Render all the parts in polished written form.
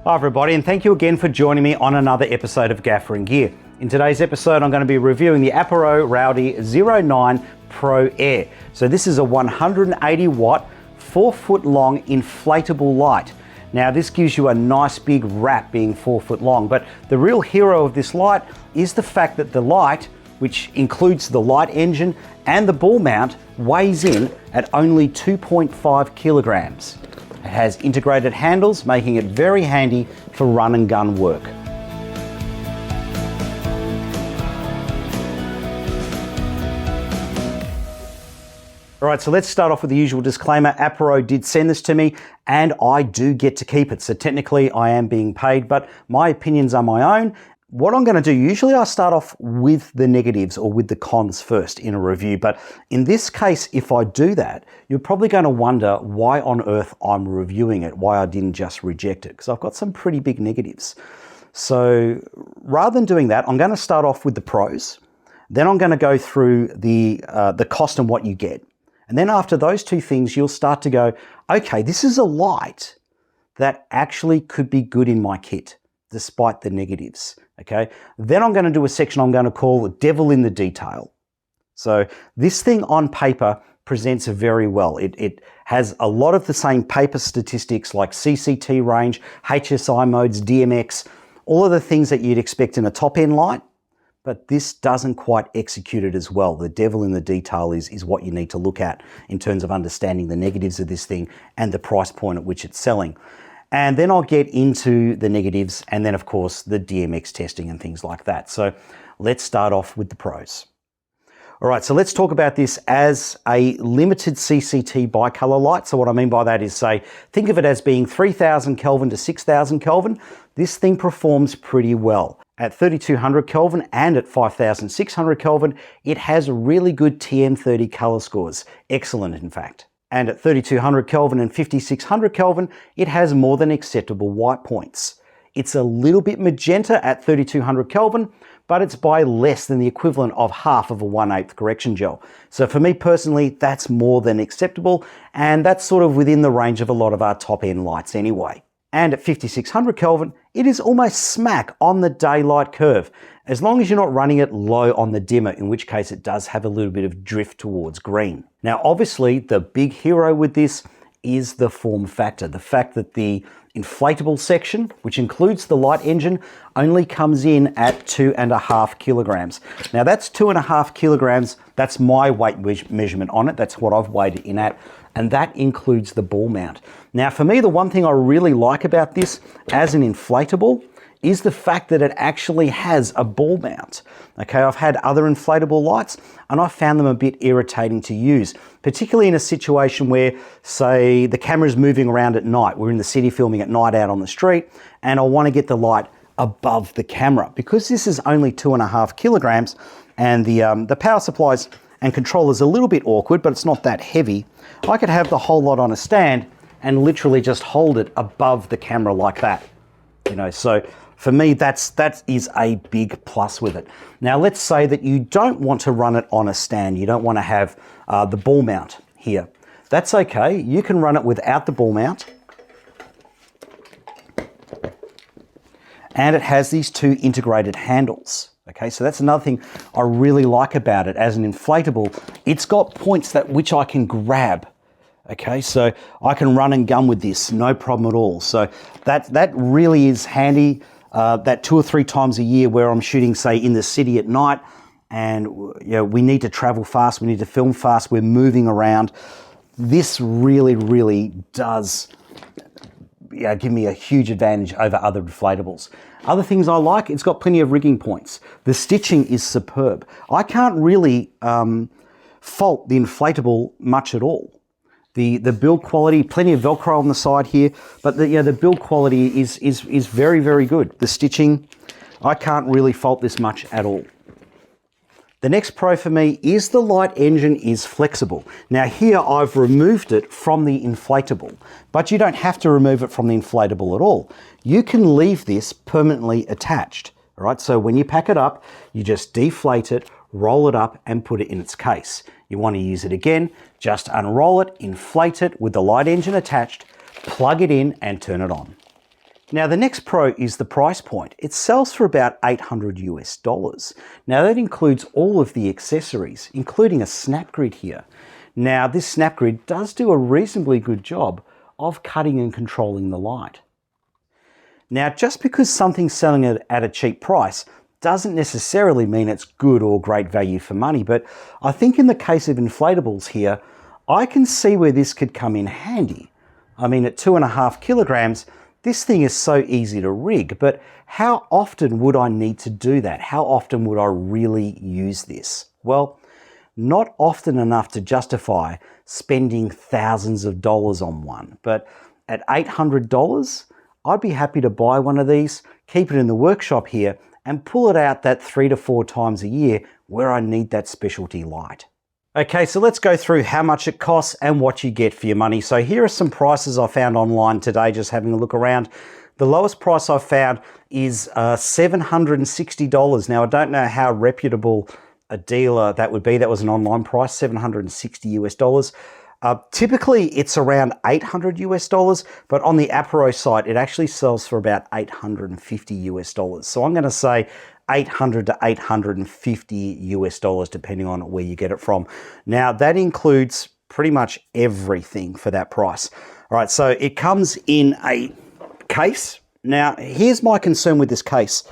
Hi everybody, and thank you again for joining me on another episode of Gaffer and Gear. In today's episode, I'm going to be reviewing the APARO Radi-09 ProAir. So this is a 180 watt, 4 foot long inflatable light. Now this gives you a nice big wrap being 4 foot long, but the real hero of this light is the fact that the light, which includes the light engine and the ball mount, weighs in at only 2.5 kilograms. It has integrated handles, making it very handy for run and gun work. All right, so let's start off with the usual disclaimer. APARO did send this to me and I do get to keep it. So technically I am being paid, but my opinions are my own. What I'm going to do, usually I start off with the negatives or with the cons first in a review, but in this case, if I do that, you're probably going to wonder why on earth I'm reviewing it, why I didn't just reject it, because I've got some pretty big negatives. So rather than doing that, I'm going to start off with the pros, then I'm going to go through the cost and what you get. And then after those two things, you'll start to go, okay, this is a light that actually could be good in my kit, despite the negatives. Okay, then I'm going to do a section I'm going to call Devil in the Detail. So this thing on paper presents very well. It has a lot of the same paper statistics like CCT range, HSI modes, DMX, all of the things that you'd expect in a top-end light, but this doesn't quite execute it as well. The devil in the detail is what you need to look at in terms of understanding the negatives of this thing and the price point at which it's selling. And then I'll get into the negatives and then of course the DMX testing and things like that. So let's start off with the pros. All right, so let's talk about this as a limited CCT bicolor light. So what I mean by that is, say, think of it as being 3000 Kelvin to 6000 Kelvin. This thing performs pretty well. At 3200 Kelvin and at 5600 Kelvin, it has really good TM30 color scores. Excellent, in fact. And at 3200 Kelvin and 5600 Kelvin, it has more than acceptable white points. It's a little bit magenta at 3200 Kelvin, but it's by less than the equivalent of half of a 1/8 correction gel. So for me personally, that's more than acceptable, and that's sort of within the range of a lot of our top-end lights anyway. And at 5600 Kelvin, it is almost smack on the daylight curve, as long as you're not running it low on the dimmer, in which case it does have a little bit of drift towards green. Now, obviously, the big hero with this is the form factor. The fact that the inflatable section, which includes the light engine, only comes in at 2.5 kilograms. Now, that's 2.5 kilograms. That's my weight measurement on it. That's what I've weighed it in at. And that includes the ball mount. Now, for me, the one thing I really like about this as an inflatable is the fact that it actually has a ball mount. Okay, I've had other inflatable lights and I found them a bit irritating to use, particularly in a situation where, say, the camera's moving around at night. We're in the city filming at night out on the street and I want to get the light above the camera. Because this is only 2.5 kilograms and the power supplies and controller's a little bit awkward, but it's not that heavy, I could have the whole lot on a stand and literally just hold it above the camera like that. You know, so for me, that is a big plus with it. Now, let's say that you don't want to run it on a stand. You don't want to have the ball mount here. That's okay. You can run it without the ball mount. And it has these two integrated handles. Okay, so that's another thing I really like about it. As an inflatable, it's got points that which I can grab. Okay, so I can run and gun with this, no problem at all. So that really is handy. That 2 or 3 times a year where I'm shooting, say, in the city at night, and you know, we need to travel fast, we need to film fast, we're moving around. This really, really does give me a huge advantage over other inflatables. Other things I like, it's got plenty of rigging points. The stitching is superb. I can't really fault the inflatable much at all. The build quality, plenty of Velcro on the side here, but the build quality is very, very good. The stitching, I can't really fault this much at all. The next pro for me is the light engine is flexible. Now here I've removed it from the inflatable, but you don't have to remove it from the inflatable at all. You can leave this permanently attached. All right, so when you pack it up, you just deflate it, roll it up and put it in its case. You want to use it again, just unroll it, inflate it with the light engine attached, plug it in and turn it on. Now the next pro is the price point. It sells for about $800 US. Now that includes all of the accessories, including a snap grid here. Now this snap grid does do a reasonably good job of cutting and controlling the light. Now just because something's selling at a cheap price doesn't necessarily mean it's good or great value for money, but I think in the case of inflatables here, I can see where this could come in handy. I mean, at 2.5 kilograms, this thing is so easy to rig, but how often would I need to do that? How often would I really use this? Well, not often enough to justify spending thousands of dollars on one, but at $800, I'd be happy to buy one of these, keep it in the workshop here, and pull it out that 3 to 4 times a year where I need that specialty light. Okay, so let's go through how much it costs and what you get for your money. So here are some prices I found online today, just having a look around. The lowest price I've found is $760. Now, I don't know how reputable a dealer that would be. That was an online price, $760 US. Typically, it's around $800 US, but on the APARO site, it actually sells for about $850 US. So I'm going to say $800 to $850 US, depending on where you get it from. Now, that includes pretty much everything for that price. All right, so it comes in a case. Now, here's my concern with this case.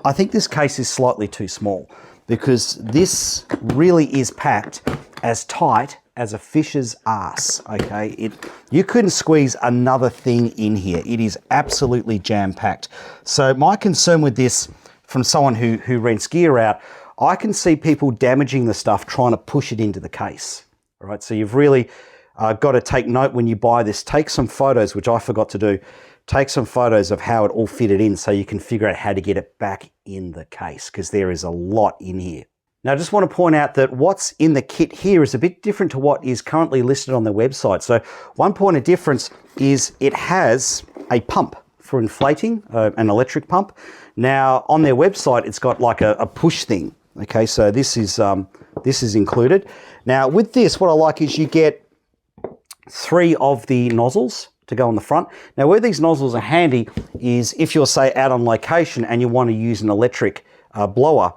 I think this case is slightly too small because this really is packed as tight as a fish's ass, okay? You couldn't squeeze another thing in here. It is absolutely jam-packed. So my concern with this, from someone who rents gear out, I can see people damaging the stuff trying to push it into the case. All right, so you've really got to take note when you buy this. Take some photos, which I forgot to do. Take some photos of how it all fitted in so you can figure out how to get it back in the case, because there is a lot in here. Now, I just want to point out that what's in the kit here is a bit different to what is currently listed on their website. So one point of difference is it has a pump for inflating, an electric pump. Now, on their website, it's got like a push thing. Okay, so this is included. Now, with this, what I like is you get 3 of the nozzles to go on the front. Now, where these nozzles are handy is if you're, say, out on location and you want to use an electric blower,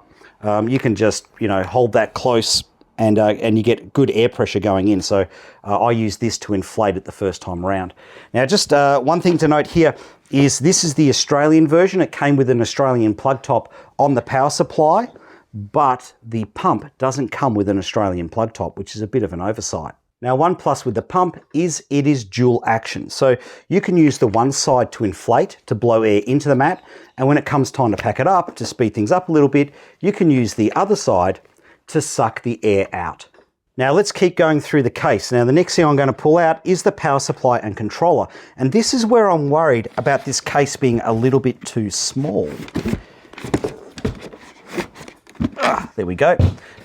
you can just, hold that close and you get good air pressure going in. So I use this to inflate it the first time around. Now, just one thing to note here is this is the Australian version. It came with an Australian plug top on the power supply, but the pump doesn't come with an Australian plug top, which is a bit of an oversight. Now, one plus with the pump is it is dual action. So you can use the one side to inflate, to blow air into the mat. And when it comes time to pack it up, to speed things up a little bit, you can use the other side to suck the air out. Now let's keep going through the case. Now the next thing I'm going to pull out is the power supply and controller. And this is where I'm worried about this case being a little bit too small. There we go.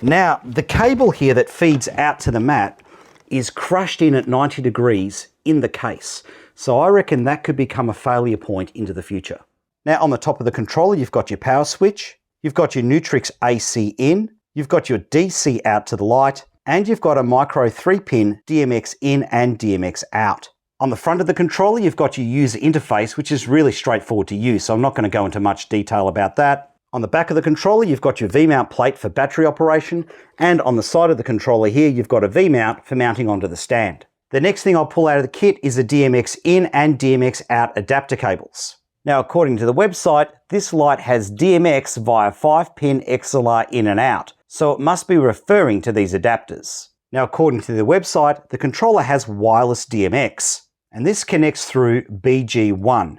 Now the cable here that feeds out to the mat is crushed in at 90 degrees in the case. So I reckon that could become a failure point into the future. Now on the top of the controller, you've got your power switch, you've got your Nutrix AC in, you've got your DC out to the light, and you've got a micro 3-pin DMX in and DMX out. On the front of the controller, you've got your user interface, which is really straightforward to use, so I'm not going to go into much detail about that. On the back of the controller, you've got your V-mount plate for battery operation, and on the side of the controller here, you've got a V-mount for mounting onto the stand. The next thing I'll pull out of the kit is the DMX in and DMX out adapter cables. Now, according to the website, this light has DMX via 5-pin XLR in and out, so it must be referring to these adapters. Now, according to the website, the controller has wireless DMX, and this connects through BG1.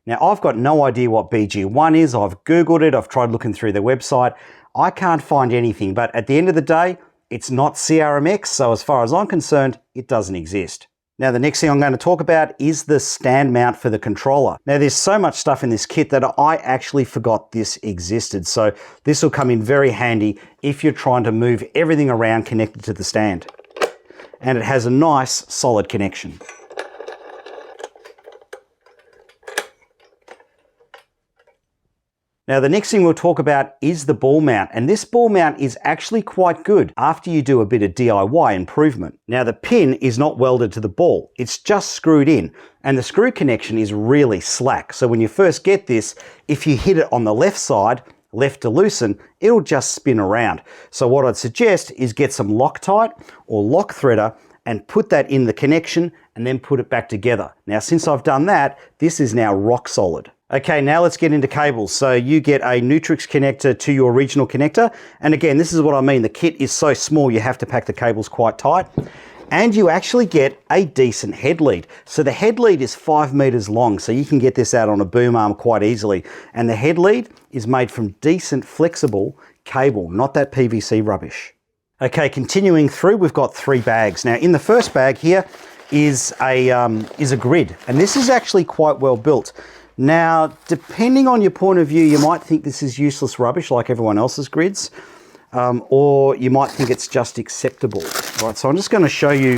Now, I've got no idea what BG1 is. I've Googled it. I've tried looking through their website. I can't find anything, but at the end of the day, it's not CRMX, so as far as I'm concerned, it doesn't exist. Now, the next thing I'm going to talk about is the stand mount for the controller. Now, there's so much stuff in this kit that I actually forgot this existed, so this will come in very handy if you're trying to move everything around connected to the stand. And it has a nice, solid connection. Now the next thing we'll talk about is the ball mount, and this ball mount is actually quite good after you do a bit of DIY improvement. Now the pin is not welded to the ball, it's just screwed in, and the screw connection is really slack. So when you first get this, if you hit it on the left side, left to loosen, it'll just spin around. So what I'd suggest is get some Loctite or lock threader and put that in the connection and then put it back together. Now since I've done that, this is now rock solid. Okay, now let's get into cables. So you get a Nutrix connector to your regional connector. And again, this is what I mean. The kit is so small, you have to pack the cables quite tight. And you actually get a decent head lead. So the head lead is 5 meters long, so you can get this out on a boom arm quite easily. And the head lead is made from decent flexible cable, not that PVC rubbish. Okay, continuing through, we've got 3 bags. Now in the first bag here is a grid, and this is actually quite well built. Now, depending on your point of view, you might think this is useless rubbish like everyone else's grids, or you might think it's just acceptable. Right, so I'm just going to show you,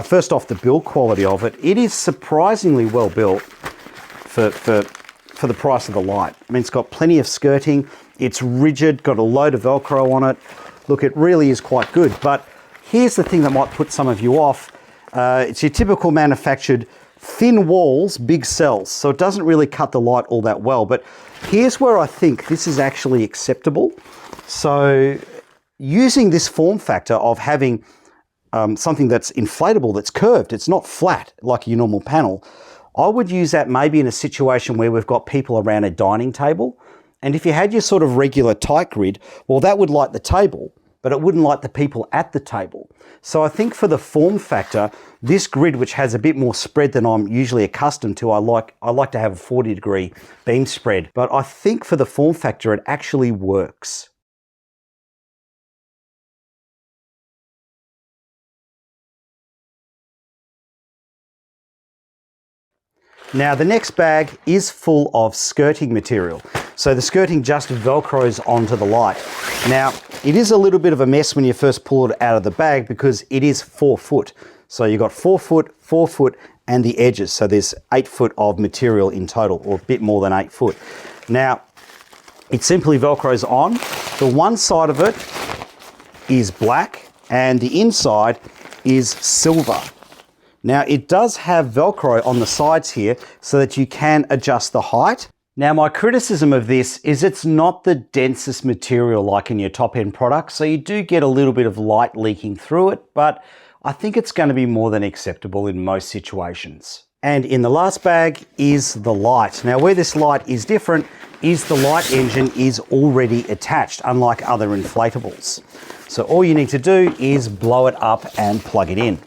first off, the build quality of it. It is surprisingly well built for the price of the light. I mean, it's got plenty of skirting, it's rigid, got a load of Velcro on it. Look, it really is quite good, but here's the thing that might put some of you off. It's your typical manufactured thin walls, big cells, so it doesn't really cut the light all that well. But here's where I think this is actually acceptable. So using this form factor of having something that's inflatable, that's curved, it's not flat like your normal panel, I would use that maybe in a situation where we've got people around a dining table. And if you had your sort of regular tight grid, well, that would light the table, but it wouldn't light the people at the table. So I think for the form factor, this grid, which has a bit more spread than I'm usually accustomed to, I like to have a 40-degree beam spread, but I think for the form factor, it actually works. Now the next bag is full of skirting material. So the skirting just velcros onto the light. Now it is a little bit of a mess when you first pull it out of the bag because it is 4 foot. So you've got 4 foot, 4 foot, and the edges. So there's 8 foot of material in total, or a bit more than 8 foot. Now it simply velcros on. The one side of it is black and the inside is silver. Now it does have Velcro on the sides here so that you can adjust the height. Now my criticism of this is it's not the densest material like in your top end products, so you do get a little bit of light leaking through it, but I think it's going to be more than acceptable in most situations. And in the last bag is the light. Now where this light is different is the light engine is already attached, unlike other inflatables. So all you need to do is blow it up and plug it in.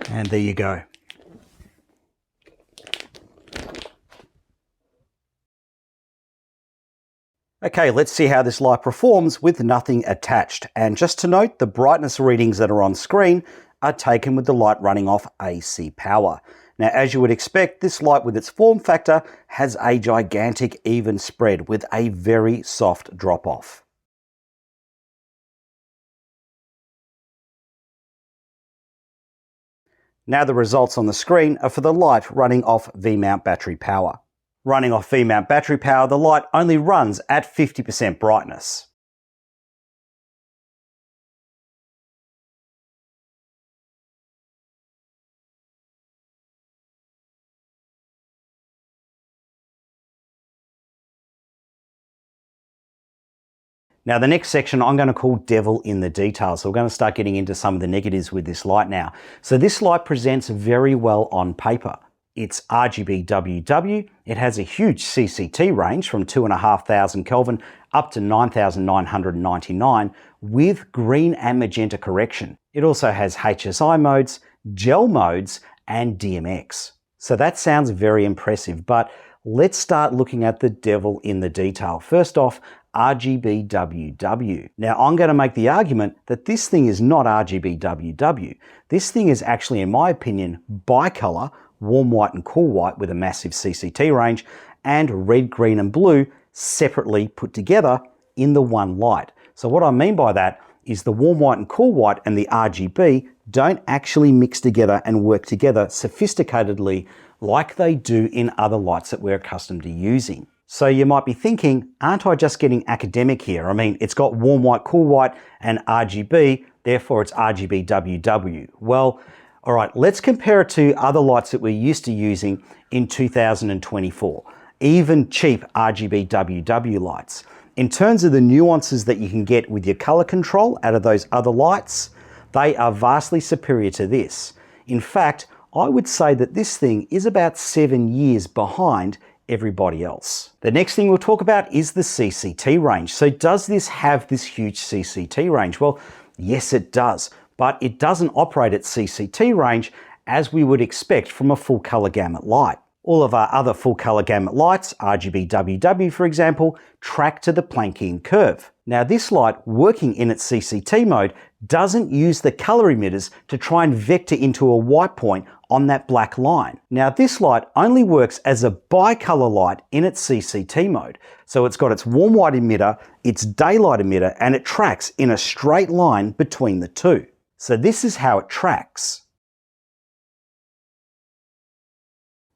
And there you go. Okay, let's see how this light performs with nothing attached. And just to note, the brightness readings that are on screen are taken with the light running off AC power. Now, as you would expect, this light with its form factor has a gigantic even spread with a very soft drop off. Now the results on the screen are for the light running off V-mount battery power. Running off V-mount battery power, the light only runs at 50% brightness. Now the next section I'm going to call Devil in the Details. So we're going to start getting into some of the negatives with this light now. So this light presents very well on paper. It's RGB WW, it has a huge CCT range from 2,500 Kelvin up to 9,999 with green and magenta correction. It also has HSI modes, gel modes, and DMX. So that sounds very impressive, but let's start looking at the devil in the detail. First off, RGBWW. Now I'm going to make the argument that this thing is not RGBWW. This thing is actually, in my opinion, bicolor, warm white and cool white with a massive CCT range, and red, green and blue separately put together in the one light. So what I mean by that is the warm white and cool white and the RGB don't actually mix together and work together sophisticatedly like they do in other lights that we're accustomed to using. So you might be thinking, aren't I just getting academic here? I mean, it's got warm white, cool white and RGB, therefore it's RGBWW. Well, all right, let's compare it to other lights that we're used to using in 2024, even cheap RGBWW lights. In terms of the nuances that you can get with your color control out of those other lights, they are vastly superior to this. In fact, I would say that this thing is about 7 years behind everybody else. The next thing we'll talk about is the CCT range. So does this have this huge CCT range? Well, yes, it does, but it doesn't operate at CCT range as we would expect from a full color gamut light. All of our other full color gamut lights, RGBWW for example, track to the Planckian curve. Now this light, working in its CCT mode, doesn't use the color emitters to try and vector into a white point on that black line. Now this light only works as a bicolor light in its CCT mode. So it's got its warm white emitter, its daylight emitter, and it tracks in a straight line between the two. So this is how it tracks.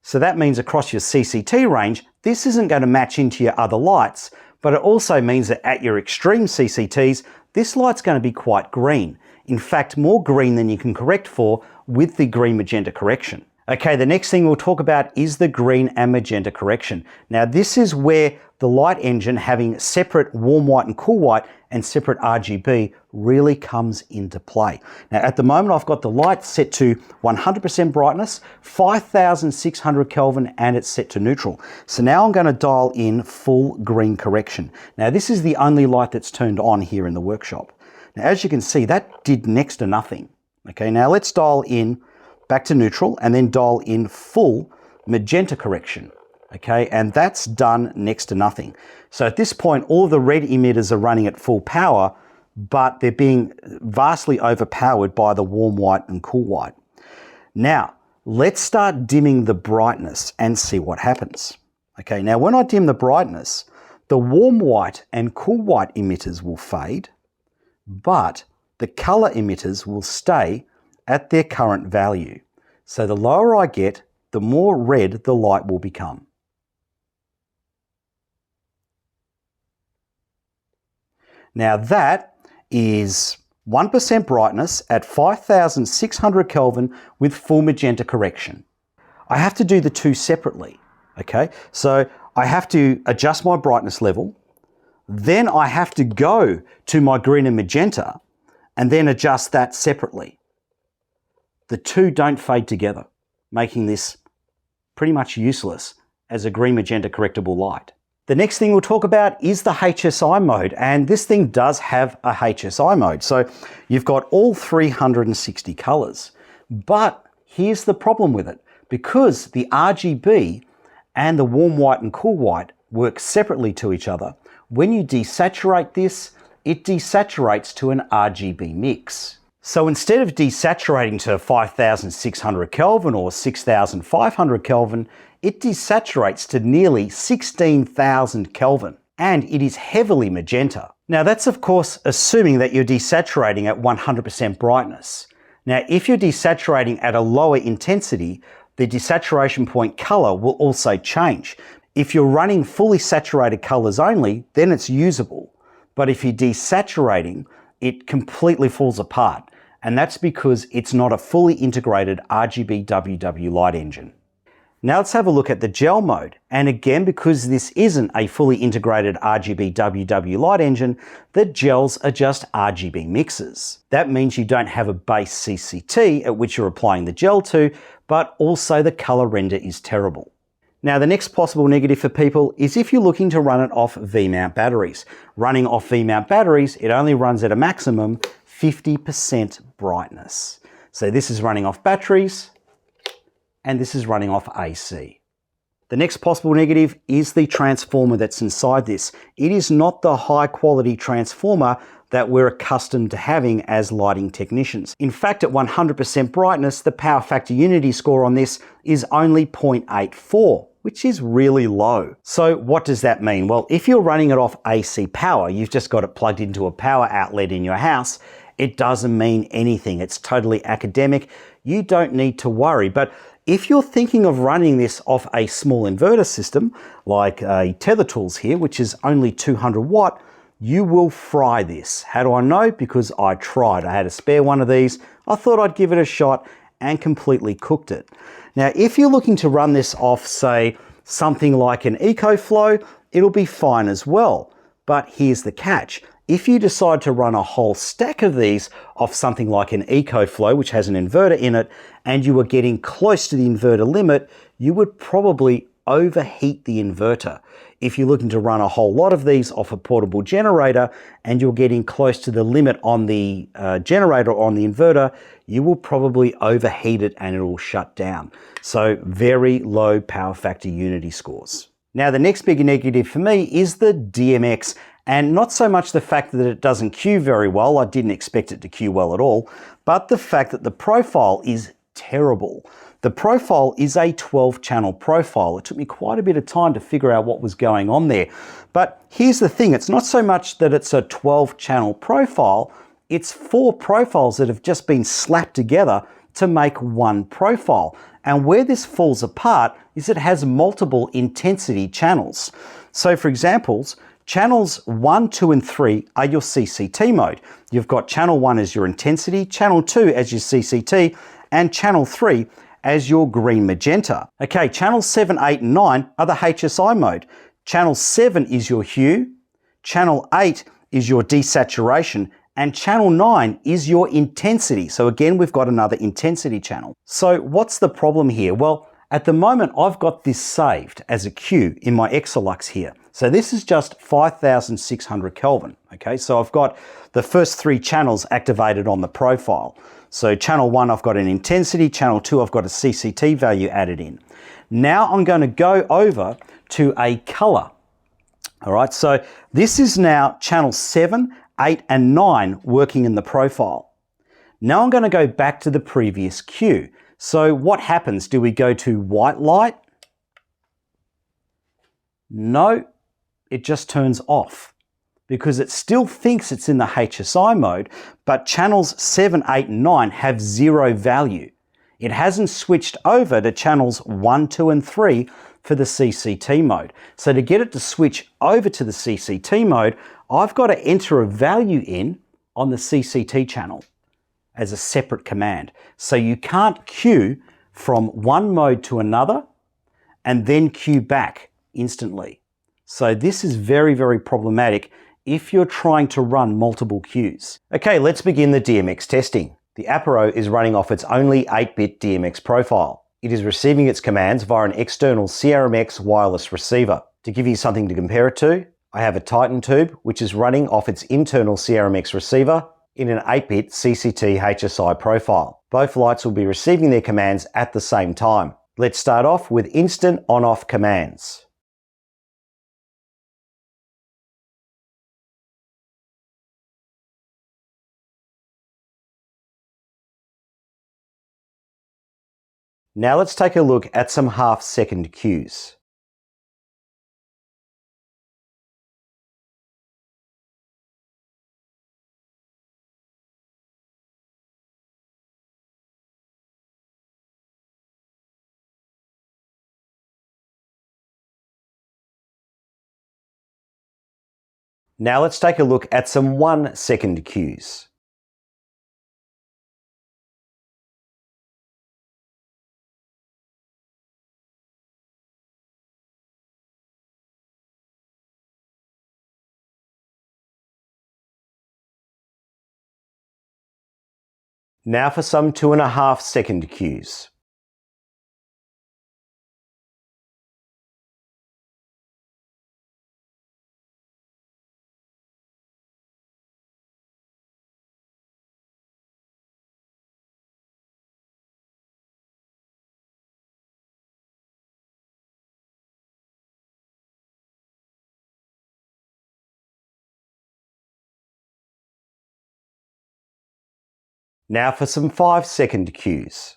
So that means across your CCT range, this isn't going to match into your other lights, but it also means that at your extreme CCTs, this light's going to be quite green. In fact, more green than you can correct for with the green magenta correction. Okay, the next thing we'll talk about is the green and magenta correction. Now this is where the light engine having separate warm white and cool white and separate RGB really comes into play. Now at the moment I've got the light set to 100% brightness, 5600 Kelvin, and it's set to neutral. So now I'm going to dial in full green correction. Now this is the only light that's turned on here in the workshop. Now as you can see, that did next to nothing. Okay, now let's dial in back to neutral and then dial in full magenta correction. Okay, and that's done next to nothing. So at this point, all of the red emitters are running at full power, but they're being vastly overpowered by the warm white and cool white. Now, let's start dimming the brightness and see what happens. Okay, now when I dim the brightness, the warm white and cool white emitters will fade, but the color emitters will stay at their current value. So the lower I get, the more red the light will become. Now that is 1% brightness at 5600 Kelvin with full magenta correction. I have to do the two separately, okay? So I have to adjust my brightness level, then I have to go to my green and magenta and then adjust that separately. The two don't fade together, making this pretty much useless as a green magenta correctable light. The next thing we'll talk about is the HSI mode, and this thing does have a HSI mode. So you've got all 360 colors, but here's the problem with it. Because the RGB and the warm white and cool white work separately to each other, when you desaturate this, it desaturates to an RGB mix. So instead of desaturating to 5600 Kelvin or 6500 Kelvin, it desaturates to nearly 16,000 Kelvin, and it is heavily magenta. Now that's of course assuming that you're desaturating at 100% brightness. Now if you're desaturating at a lower intensity, the desaturation point color will also change. If you're running fully saturated colors only, then it's usable. But if you're desaturating, it completely falls apart. And that's because it's not a fully integrated RGBWW light engine. Now let's have a look at the gel mode. And again, because this isn't a fully integrated RGBWW light engine, the gels are just RGB mixes. That means you don't have a base CCT at which you're applying the gel to, but also the color render is terrible. Now the next possible negative for people is if you're looking to run it off V-mount batteries. Running off V-mount batteries, it only runs at a maximum 50% brightness. So this is running off batteries, and this is running off AC. The next possible negative is the transformer that's inside this. It is not the high quality transformer that we're accustomed to having as lighting technicians. In fact, at 100% brightness, the power factor unity score on this is only 0.84, which is really low. So what does that mean? Well, if you're running it off AC power, you've just got it plugged into a power outlet in your house, it doesn't mean anything. It's totally academic. You don't need to worry. But if you're thinking of running this off a small inverter system, like a Tether Tools here, which is only 200 watt, you will fry this. How do I know? Because I tried. I had a spare one of these. I thought I'd give it a shot and completely cooked it. Now, if you're looking to run this off, say, something like an EcoFlow, it'll be fine as well. But here's the catch. If you decide to run a whole stack of these off something like an EcoFlow, which has an inverter in it, and you were getting close to the inverter limit, you would probably overheat the inverter. If you're looking to run a whole lot of these off a portable generator and you're getting close to the limit on the generator or on the inverter, you will probably overheat it and it will shut down. So very low power factor unity scores. Now, the next big negative for me is the DMX, and not so much the fact that it doesn't cue very well. I didn't expect it to cue well at all, but the fact that the profile is terrible. The profile is a 12-channel profile. It took me quite a bit of time to figure out what was going on there. But here's the thing, it's not so much that it's a 12-channel profile, it's 4 profiles that have just been slapped together to make one profile. And where this falls apart is it has multiple intensity channels. So for examples, channels 1, 2, and 3 are your CCT mode. You've got channel 1 as your intensity, channel 2 as your CCT, and channel 3 as your green magenta. Okay, channels 7, 8, and 9 are the HSI mode. Channel 7 is your hue, channel 8 is your desaturation, and channel 9 is your intensity. So again, we've got another intensity channel. So what's the problem here? Well, at the moment, I've got this saved as a Q in my Exolux here. So this is just 5,600 Kelvin. Okay, so I've got the first 3 channels activated on the profile. So channel 1, I've got an intensity, channel 2, I've got a CCT value added in. Now I'm going to go over to a color. All right, so this is now channel 7, 8, and 9 working in the profile. Now I'm going to go back to the previous Q. So what happens? Do we go to white light? No, it just turns off, because it still thinks it's in the HSI mode, but channels 7, 8, and 9 have 0 value. It hasn't switched over to channels 1, 2, and 3 for the CCT mode. So to get it to switch over to the CCT mode, I've got to enter a value in on the CCT channel as a separate command. So you can't queue from one mode to another and then queue back instantly. So this is very, very problematic if you're trying to run multiple queues. Okay, let's begin the DMX testing. The APARO is running off its only 8-bit DMX profile. It is receiving its commands via an external CRMX wireless receiver. To give you something to compare it to, I have a Titan tube which is running off its internal CRMX receiver in an 8-bit CCT HSI profile. Both lights will be receiving their commands at the same time. Let's start off with instant on-off commands. Now let's take a look at some half-second cues. Now let's take a look at some 1-second cues. Now for some 2.5-second cues. Now for some 5-second cues.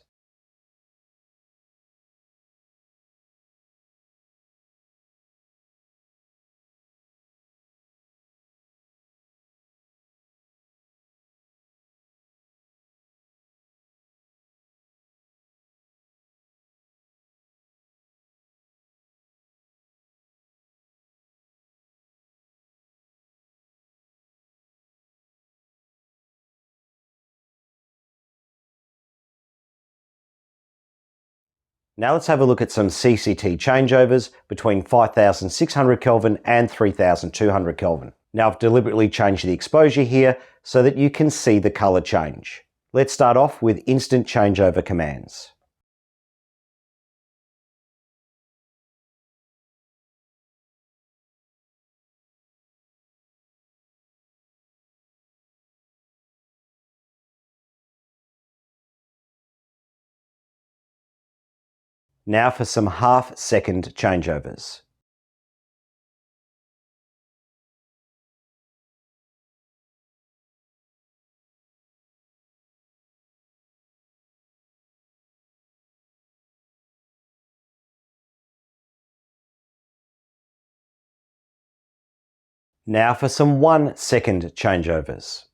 Now let's have a look at some CCT changeovers between 5600 Kelvin and 3200 Kelvin. Now I've deliberately changed the exposure here so that you can see the color change. Let's start off with instant changeover commands. Now for some half-second changeovers. Now for some 1-second changeovers.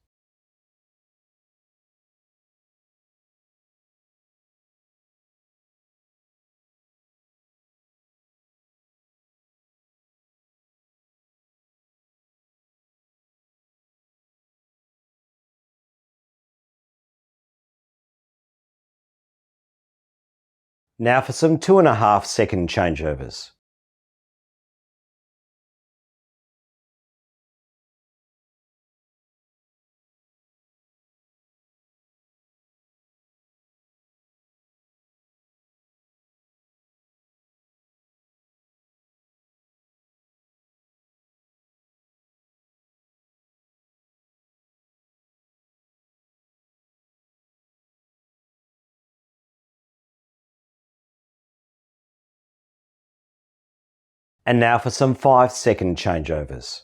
Now for some 2.5-second changeovers. And now for some 5-second changeovers.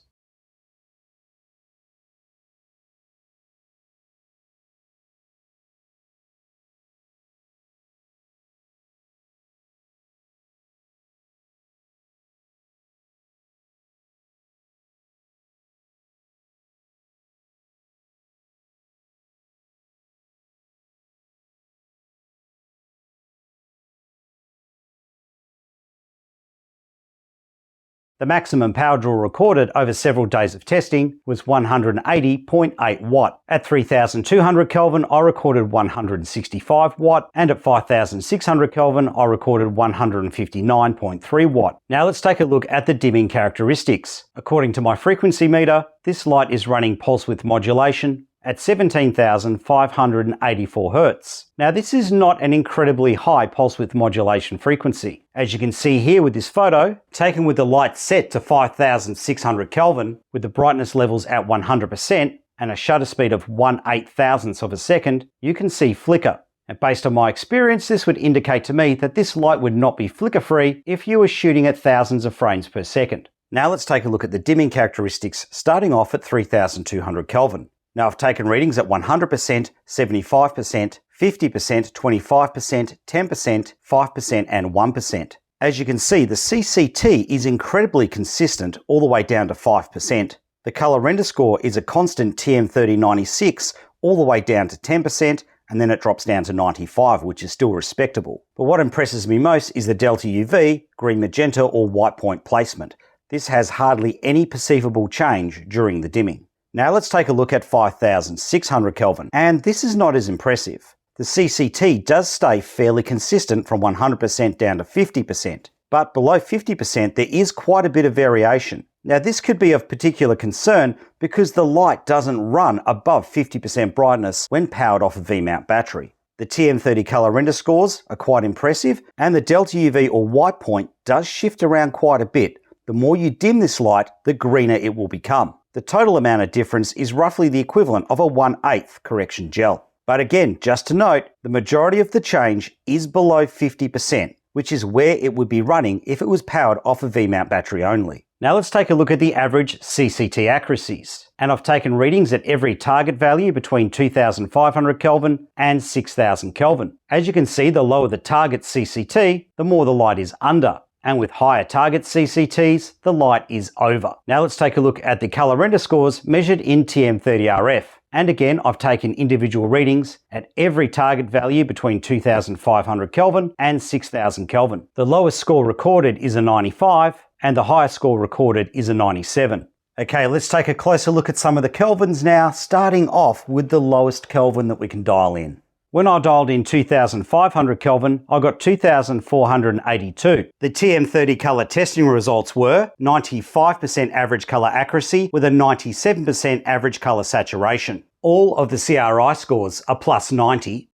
The maximum power draw recorded over several days of testing was 180.8 watt. At 3200 Kelvin, I recorded 165 watt, and at 5600 Kelvin, I recorded 159.3 watt. Now let's take a look at the dimming characteristics. According to my frequency meter, this light is running pulse width modulation at 17,584 Hz. Now this is not an incredibly high pulse width modulation frequency. As you can see here with this photo, taken with the light set to 5600 Kelvin, with the brightness levels at 100% and a shutter speed of 1/8000th of a second, you can see flicker. And based on my experience, this would indicate to me that this light would not be flicker free if you were shooting at thousands of frames per second. Now let's take a look at the dimming characteristics starting off at 3200 Kelvin. Now I've taken readings at 100%, 75%, 50%, 25%, 10%, 5% and 1%. As you can see, the CCT is incredibly consistent all the way down to 5%. The color render score is a constant TM3096 all the way down to 10%, and then it drops down to 95, which is still respectable. But what impresses me most is the delta UV, green magenta or white point placement. This has hardly any perceivable change during the dimming. Now let's take a look at 5600 Kelvin, and this is not as impressive. The CCT does stay fairly consistent from 100% down to 50%, but below 50% there is quite a bit of variation. Now this could be of particular concern because the light doesn't run above 50% brightness when powered off a V-mount battery. The TM30 color render scores are quite impressive, and the delta UV or white point does shift around quite a bit. The more you dim this light, the greener it will become. The total amount of difference is roughly the equivalent of a 1/8 correction gel. But again, just to note, the majority of the change is below 50%, which is where it would be running if it was powered off a V-mount battery only. Now let's take a look at the average CCT accuracies. And I've taken readings at every target value between 2500 Kelvin and 6000 Kelvin. As you can see, the lower the target CCT, the more the light is under. And with higher target CCTs, the light is over. Now let's take a look at the color render scores measured in TM30RF. And again, I've taken individual readings at every target value between 2500 Kelvin and 6000 Kelvin. The lowest score recorded is a 95, and the highest score recorded is a 97. Okay, let's take a closer look at some of the kelvins now, starting off with the lowest kelvin that we can dial in. When I dialed in 2500 Kelvin, I got 2482. The TM30 color testing results were 95% average color accuracy with a 97% average color saturation. All of the CRI scores are plus 90.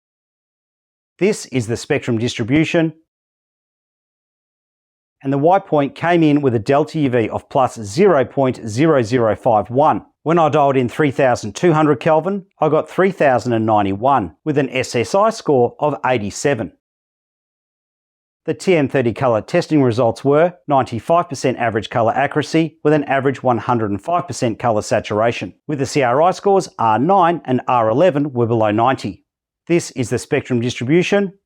This is the spectrum distribution. And the Y point came in with a delta UV of plus 0.0051. When I dialed in 3200 Kelvin, I got 3091 with an SSI score of 87. The TM30 color testing results were 95% average color accuracy with an average 105% color saturation, with the CRI scores R9 and R11 were below 90. This is the spectrum distribution.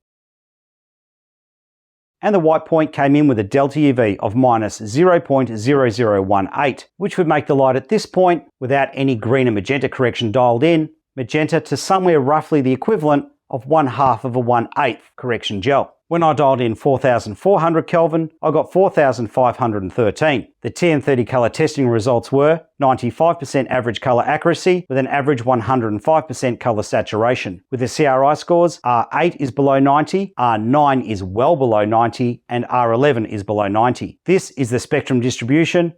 And the white point came in with a delta UV of minus 0.0018, which would make the light at this point, without any green and magenta correction dialed in, magenta to somewhere roughly the equivalent of 1/2 of a 1/8 correction gel. When I dialed in 4400 Kelvin, I got 4513. The TM30 color testing results were 95% average color accuracy with an average 105% color saturation. With the CRI scores, R8 is below 90, R9 is well below 90, and R11 is below 90. This is the spectrum distribution.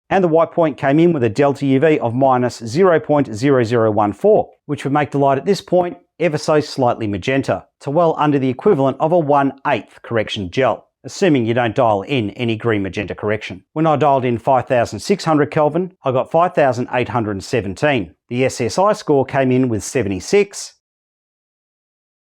And the white point came in with a delta UV of minus 0.0014, which would make the light at this point ever so slightly magenta, to well under the equivalent of a 1/8 correction gel, assuming you don't dial in any green magenta correction. When I dialed in 5600 Kelvin, I got 5817. The SSI score came in with 76.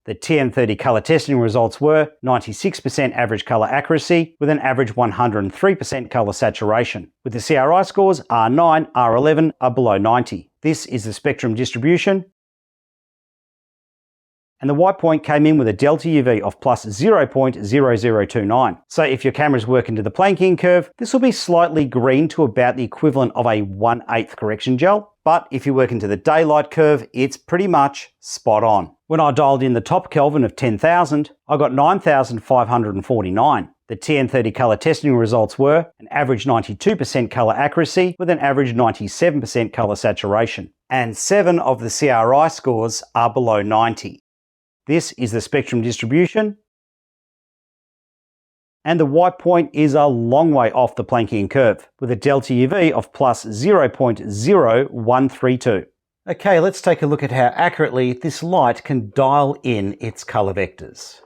The TM30 color testing results were 96% average color accuracy with an average 103% color saturation. With the CRI scores, R9, R11 are below 90. This is the spectrum distribution. And the white point came in with a delta UV of plus 0.0029. So if your cameras work into the Plancking curve, this will be slightly green to about the equivalent of a 1/8 correction gel. But if you work into the daylight curve, it's pretty much spot on. When I dialed in the top Kelvin of 10,000, I got 9549. The TM30 color testing results were an average 92% color accuracy with an average 97% color saturation. And 7 of the CRI scores are below 90. This is the spectrum distribution. And the white point is a long way off the Planckian curve, with a delta UV of plus 0.0132. Okay, let's take a look at how accurately this light can dial in its color vectors.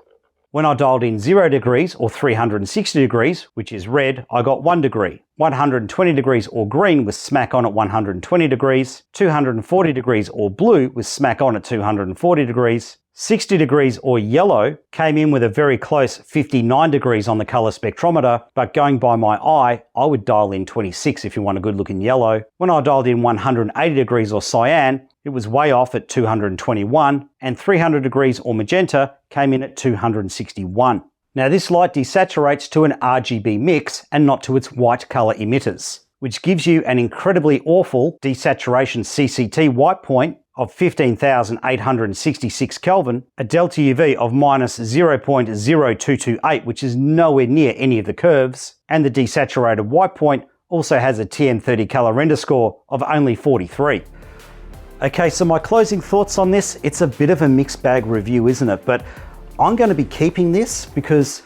When I dialed in 0 degrees or 360 degrees, which is red, I got 1 degree. 120 degrees or green was smack on at 120 degrees. 240 degrees or blue was smack on at 240 degrees. 60 degrees or yellow came in with a very close 59 degrees on the color spectrometer, but going by my eye, I would dial in 26 if you want a good looking yellow. When I dialed in 180 degrees or cyan, it was way off at 221, and 300 degrees or magenta came in at 261. Now this light desaturates to an RGB mix and not to its white color emitters, which gives you an incredibly awful desaturation CCT white point of 15,866 Kelvin, a delta UV of minus 0.0228, which is nowhere near any of the curves, and the desaturated white point also has a TM30 color render score of only 43. Okay, so my closing thoughts on this, it's a bit of a mixed bag review, isn't it? But I'm going to be keeping this because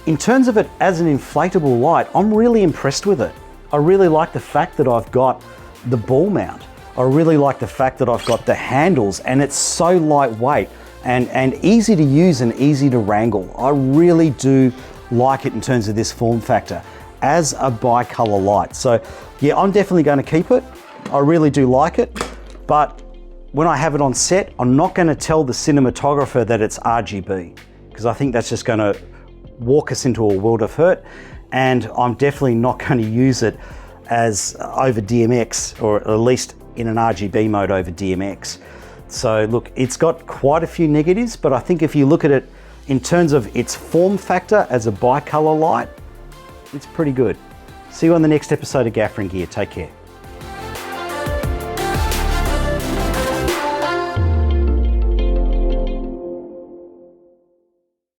in terms of it as an inflatable light, I'm really impressed with it. I really like the fact that I've got the ball mount. I really like the fact that I've got the handles and it's so lightweight and easy to use and easy to wrangle. I really do like it in terms of this form factor as a bicolor light. So yeah, I'm definitely going to keep it. I really do like it, but when I have it on set, I'm not going to tell the cinematographer that it's RGB because I think that's just going to walk us into a world of hurt. and I'm definitely not going to use it as over DMX, or at least in an RGB mode over DMX. So look, it's got quite a few negatives, but I think if you look at it in terms of its form factor as a bicolor light, it's pretty good. See you on the next episode of Gaffer and Gear. Take care.